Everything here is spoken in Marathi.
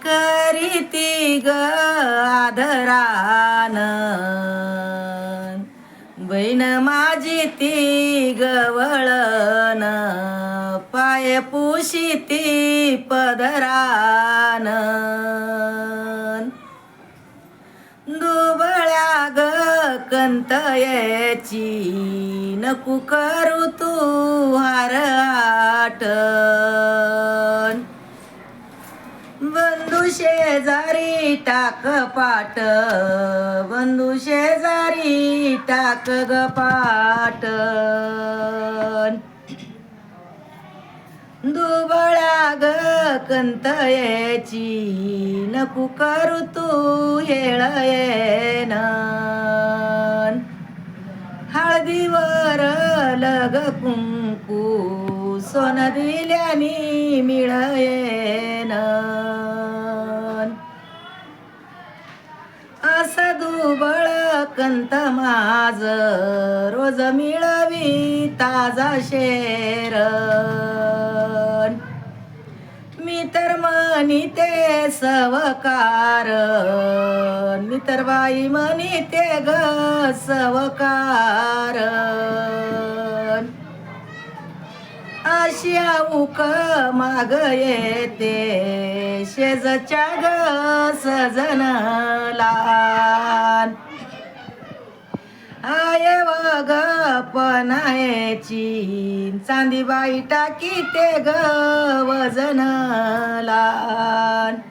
करीती ग आदरान बहीण माझी ती गवळण पाय पुशिती पदरान दुबळ्या ग कंतयची नको करू तू हार आठण बंधू शेजारी टाक पाट बंधू शेजारी टाक ग पाट दुबळ्या ग कंतयची नको करू तू हेळयेन हळदीवर लग कुंकू सोन दिल्यानी मिळयेन असं दुबळ कंत माझ रोज मिळवी ताजा शेर मी तर म्हणते सवकार मी तर बाई म्हणते ग सवकार अशी उक माग येते शेजच्या ग सजन लहान आय वग पनायची चांदीबाई टाकी ते ग वजन लहान